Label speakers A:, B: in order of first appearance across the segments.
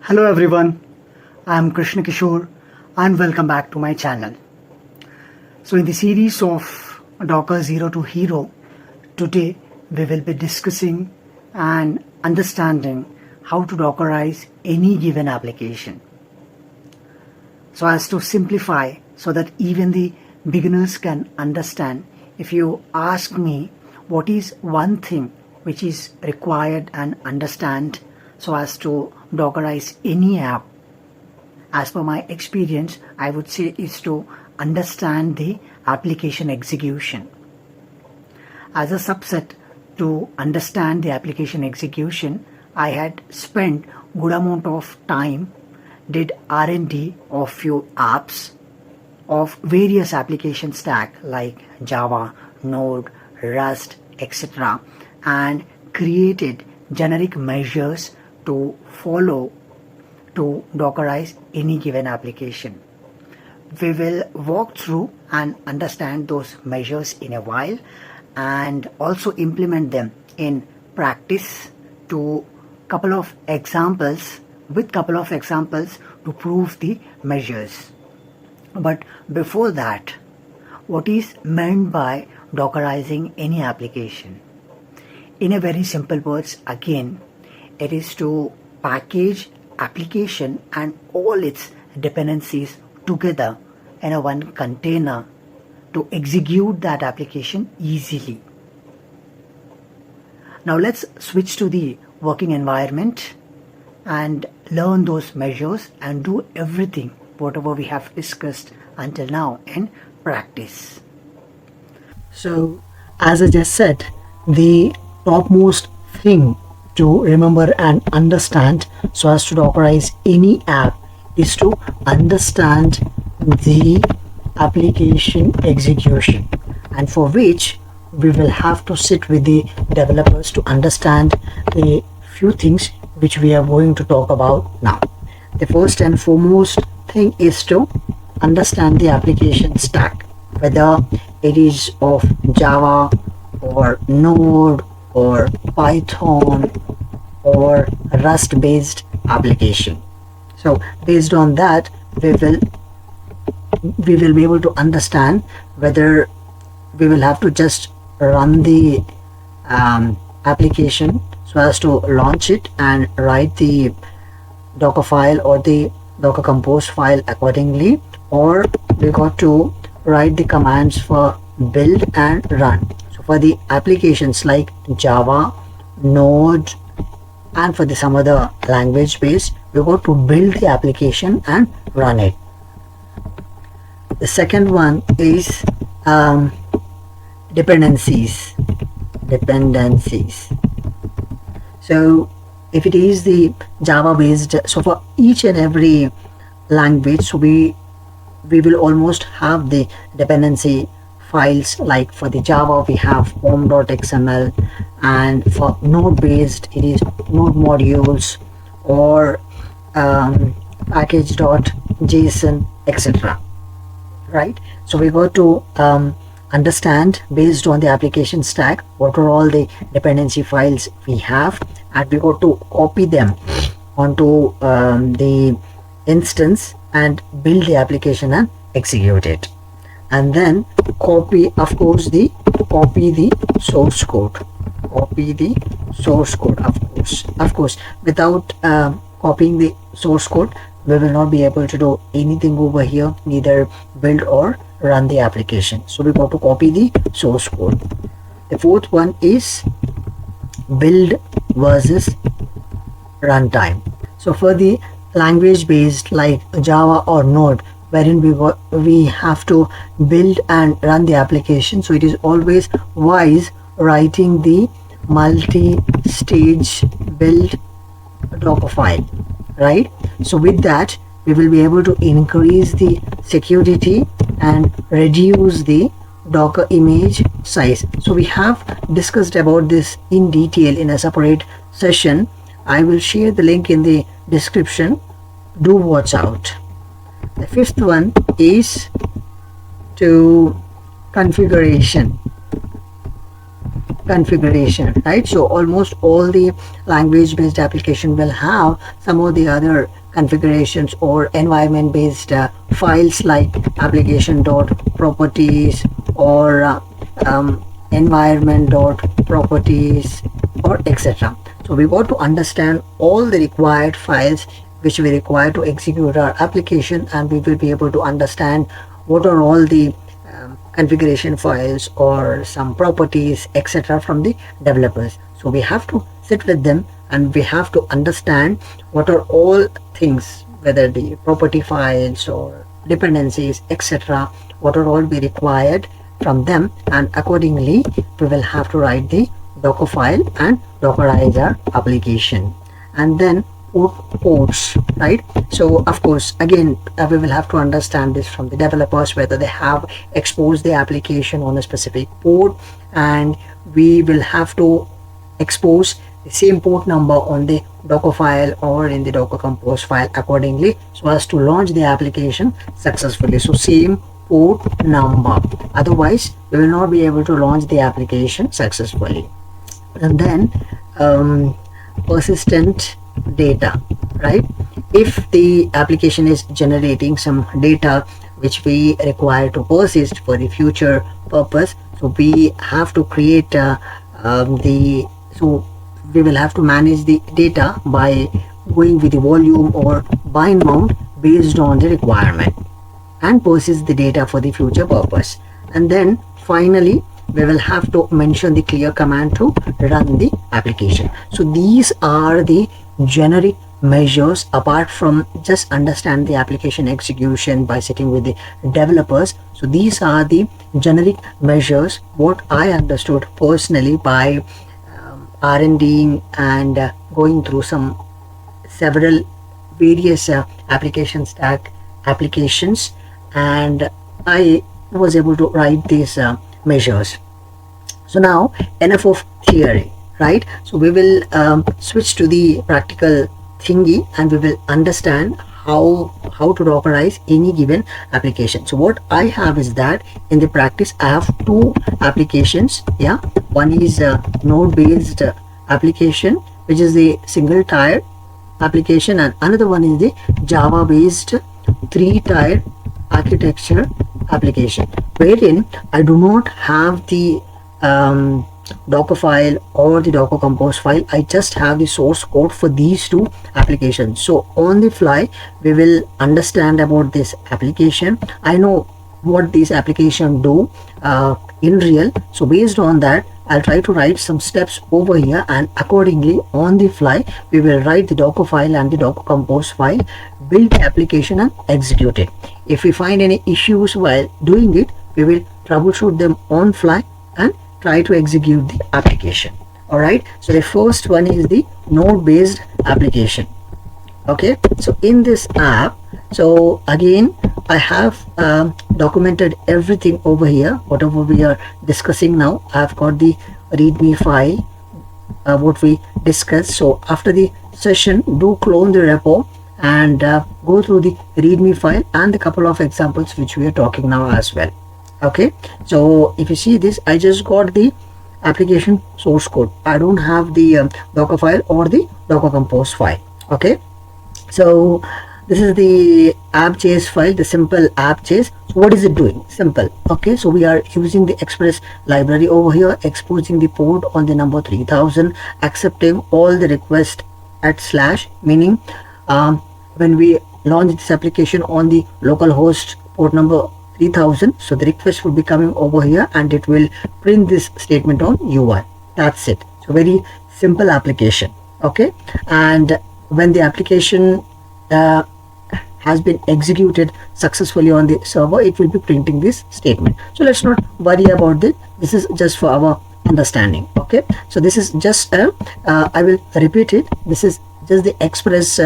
A: Hello everyone, I am Krishna.Kishore and welcome back to my channel. So in the series of Docker Zero to Hero, today we will be discussing and understanding how to Dockerize any given application. So as to simplify so that even the beginners can understand, if you ask me what is one thing which is required and understand so as to Dockerize any app, as per my experience, I would say is to understand the application execution. As a subset to understand the application execution, I had spent good amount of time, did R&D of few apps of various application stack like Java, Node, Rust, etc. and created generic measures to follow to Dockerize any given application. We will walk through and understand those measures in a while and also implement them in practice to couple of examples to prove the measures. But before that, what is meant by Dockerizing any application? In a very simple words, again, it is to package application and all its dependencies together in a one container to execute that application easily. Now let's switch to the working environment and learn those measures and do everything whatever we have discussed until now in practice. So as I just said, the topmost thing to remember and understand so as to Dockerize any app is to understand the application execution, and for which we will have to sit with the developers to understand the few things which we are going to talk about now. The first and foremost thing is to understand the application stack, whether it is of Java or Node or Python or Rust based application. So based on that, we will be able to understand whether we will have to just run the application so as to launch it and write the Docker file or the Docker Compose file accordingly, or we got to write the commands for build and run. So for the applications like Java, Node, and for the some other language based, we got to build the application and run it. The second one is dependencies. So if it is the Java based, so for each and every language, so we will almost have the dependency files. Like for the Java we have home.xml, and for Node based it is Node modules or package.json, etc. Right? So we got to understand based on the application stack what are all the dependency files we have, and we got to copy them onto the instance and build the application and execute it, and then copy the source code. Of course without copying the source code we will not be able to do anything over here, neither build or run the application. So we got to copy the source code. The fourth one is build versus runtime. So for the language based like Java or Node, wherein we have to build and run the application, so it is always wise writing the multi-stage build Docker file, right? So with that we will be able to increase the security and reduce the Docker image size. So we have discussed about this in detail in a separate session. I will share the link in the description. Do watch out. The fifth one is to configuration. configuration, right? So almost all the language based application will have some of the other configurations or environment based files like application.properties or environment.properties or etc. So we got to understand all the required files which we require to execute our application, and we will be able to understand what are all the configuration files or some properties etc. from the developers. So we have to sit with them and we have to understand what are all things, whether the property files or dependencies etc., what are all be required from them, and accordingly we will have to write the Docker file and Dockerize our application, and then ports, right? So of course again we will have to understand this from the developers, whether they have exposed the application on a specific port, and we will have to expose the same port number on the Docker file or in the Docker Compose file accordingly, so as to launch the application successfully. So same port number, otherwise we will not be able to launch the application successfully. And then persistent data, right? If the application is generating some data which we require to persist for the future purpose, so we have to create so we will have to manage the data by going with the volume or bind mount based on the requirement and persist the data for the future purpose. And then finally we will have to mention the clear command to run the application. So these are the generic measures, apart from just understand the application execution by sitting with the developers. So these are the generic measures what I understood personally by R&Ding and going through some several various application stack applications, and I was able to write these measures. So now enough of theory, right? So we will switch to the practical thingy and we will understand how to Dockerize any given application. So what I have is that in the practice I have two applications. Yeah, one is a node based application which is the single tier application, and another one is the Java based 3-tier architecture application, wherein I do not have the Docker file or the Docker Compose file. I just have the source code for these two applications. So on the fly we will understand about this application. I know what these applications do in real, so based on that I'll try to write some steps over here, and accordingly on the fly we will write the Docker file and the Docker Compose file, build the application and execute it. If we find any issues while doing it, we will troubleshoot them on fly and try to execute the application. All right, so the first one is the node based application. Okay, so in this app, so again I have documented everything over here, whatever we are discussing now. I've got the readme file what we discussed. So after the session, do clone the repo and go through the readme file and the couple of examples which we are talking now as well. Okay, so if you see this, I just got the application source code. I don't have the Docker file or the Docker Compose file. Okay, so this is the app.js file, the simple app.js. So what is it doing? Simple. Okay, so we are using the Express library over here, exposing the port on the number 3000, accepting all the requests at slash, meaning when we launch this application on the localhost port number 3000, so the request will be coming over here and it will print this statement on UI. That's it. So very simple application. Okay, and when the application has been executed successfully on the server, it will be printing this statement. So let's not worry about this. This is just for our understanding. Okay, so this is just I will repeat it. This is just the Express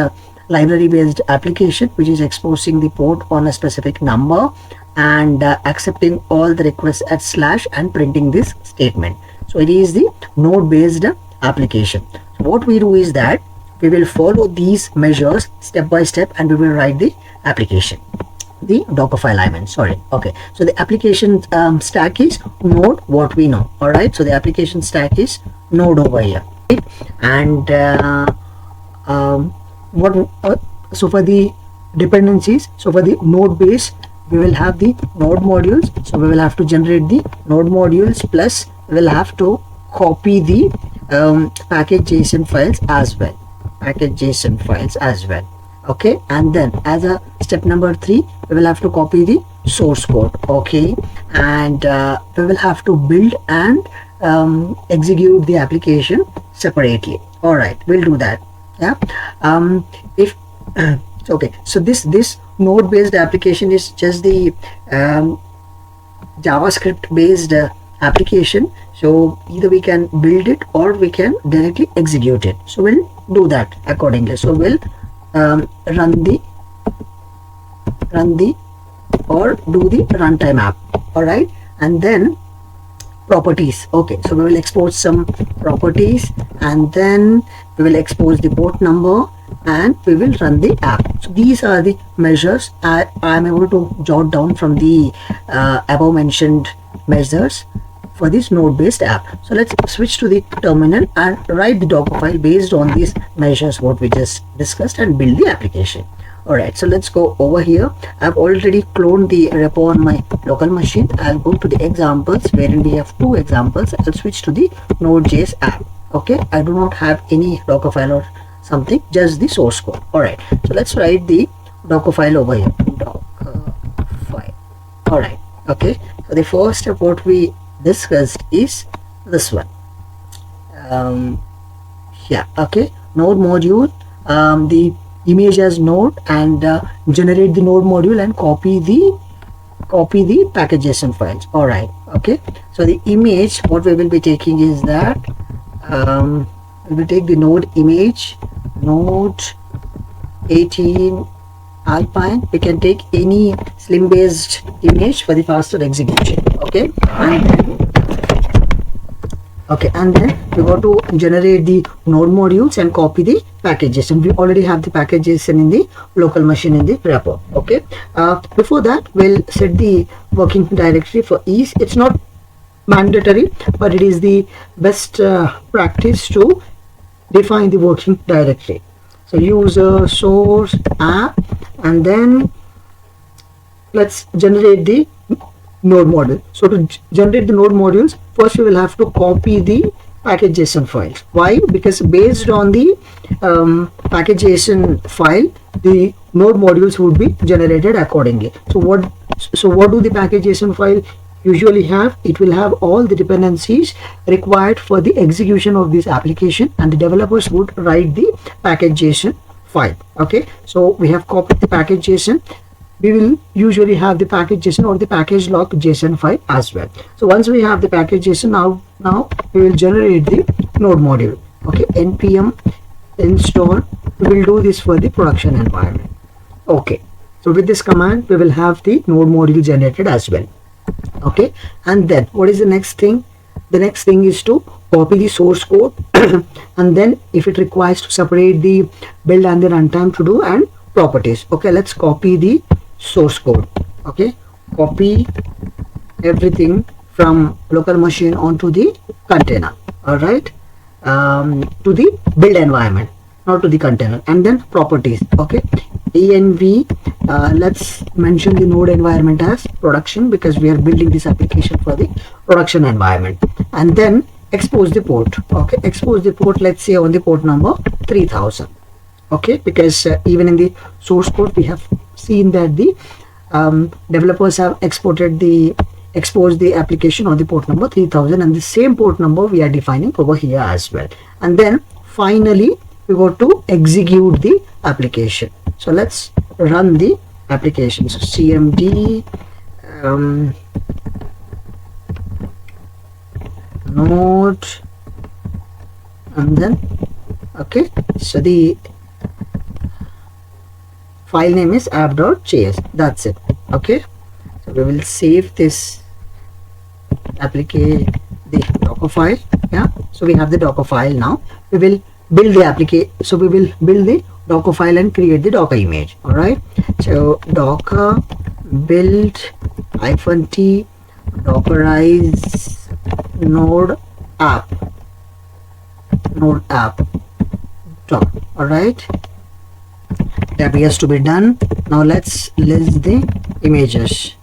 A: library based application which is exposing the port on a specific number and accepting all the requests at slash and printing this statement. So it is the node based application. So what we do is that we will follow these measures step by step and we will write the application.
B: the Docker file, I mean, sorry. Okay, so the application stack is Node, what we know. All right, so the application stack is Node over here, right? And so for the dependencies, so for the node base, we will have the node modules. So we will have to generate the node modules, plus we will have to copy the package JSON files as well, okay. And then as a step number 3, we will have to copy the source code, okay. And we will have to build and execute the application separately. All right, we'll do that. Yeah. If okay, so this node based application is just the JavaScript based application, so either we can build it or we can directly execute it. So we'll do that accordingly. So we'll run the or do the runtime app. All right, and then properties. Okay, so we will export some properties, and then we will expose the port number, and we will run the app. So these are the measures I am able to jot down from the above mentioned measures for this node based app. So let's switch to the terminal and write the Docker file based on these measures what we just discussed and build the application. All right, so let's go over here. I've already cloned the repo on my local machine. I'll go to the examples wherein we have 2 examples. I'll switch to the Node.js app. Okay, I do not have any Docker file or something, just the source code. All right, so let's write the Docker file over here. Docker file. All right, okay. So the first step what we discussed is this one. Yeah, okay. Node module, the image as node, and generate the node module and copy the package JSON files. All right, okay. So the image what we will be taking is that we will take the node image, node 18 Alpine. We can take any slim based image for the faster execution. Okay, and then we go to generate the node modules and copy the package JSON. We already have the package JSON in the local machine in the repo. Okay, before that we'll set the working directory for ease. It's not mandatory, but it is the best practice to define the working directory. So user, source, app, and then let's generate the node module. So to generate the node modules, first we will have to copy the package JSON files. Why? Because based on the package JSON file, the node modules would be generated accordingly. So what do the package JSON file usually have? It will have all the dependencies required for the execution of this application, and the developers would write the package JSON file. Okay, so we have copied the package JSON. We will usually have the package JSON or the package log JSON file as well. So once we have the package JSON, now we will generate the node module. Okay, npm install. We will do this for the production environment. Okay, so with this command we will have the node module generated as well. Okay, and then what is the next thing? The next thing is to copy the source code and then if it requires to separate the build and the runtime to do and properties. Okay, let's copy the source code. Okay, copy everything from local machine onto the container. All right, to the build environment, not to the container. And then properties. Okay, env, let's mention the node environment as production because we are building this application for the production environment. And then expose the port. Okay, expose the port, let's say on the port number 3000. Okay, because even in the source code we have seen that the developers have exposed the application on the port number 3000, and the same port number we are defining over here as well. And then finally we go to execute the application. So let's run the application. So cmd node, and then okay, so the file name is app.js. That's it. Okay, so we will save this application, the Docker file. Yeah, so we have the Docker file now. We will build the application. So we will build the Docker file and create the Docker image. All right, so Docker build -t Dockerize node app done. All right, that has to be done. Now let's list the images.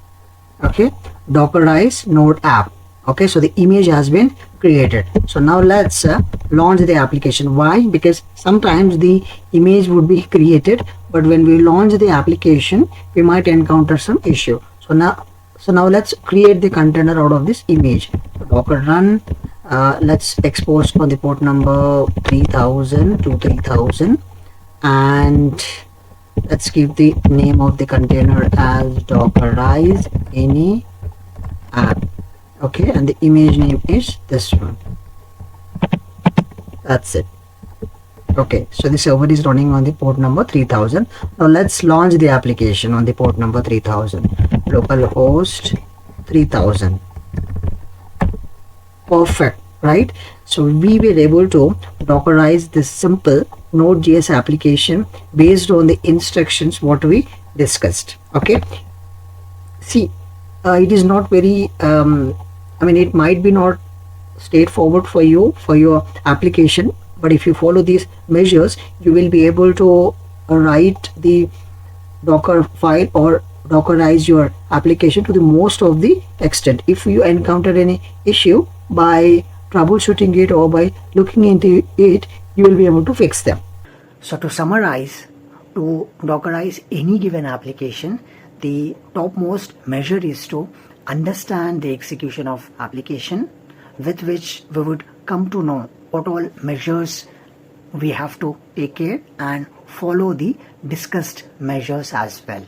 B: Okay, Dockerize node app. Okay, so the image has been created. So now let's launch the application. Why? Because sometimes the image would be created, but when we launch the application we might encounter some issue. So now let's create the container out of this image. Docker run, let's expose on the port number 3000 to 3000, and let's give the name of the container as Dockerize any app. Okay, and the image name is this one. That's it. Okay, so the server is running on the port number 3000. Now let's launch the application on the port number 3000, localhost 3000. Perfect, right? So we were able to Dockerize this simple Node.js application based on the instructions what we discussed. Okay, see, it is not very I mean, it might be not straightforward for you for your application, but if you follow these measures you will be able to write the Docker file or Dockerize your application to the most of the extent. If you encounter any issue, by troubleshooting it or by looking into it, you will be able to fix them.
A: So to summarize, to Dockerize any given application, the topmost measure is to understand the execution of application, with which we would come to know what all measures we have to take care and follow the discussed measures as well.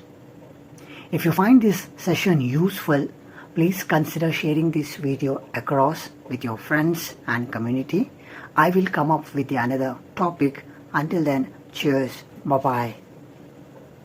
A: If you find this session useful, please consider sharing this video across with your friends and community. I will come up with another topic. Until then, cheers, bye bye.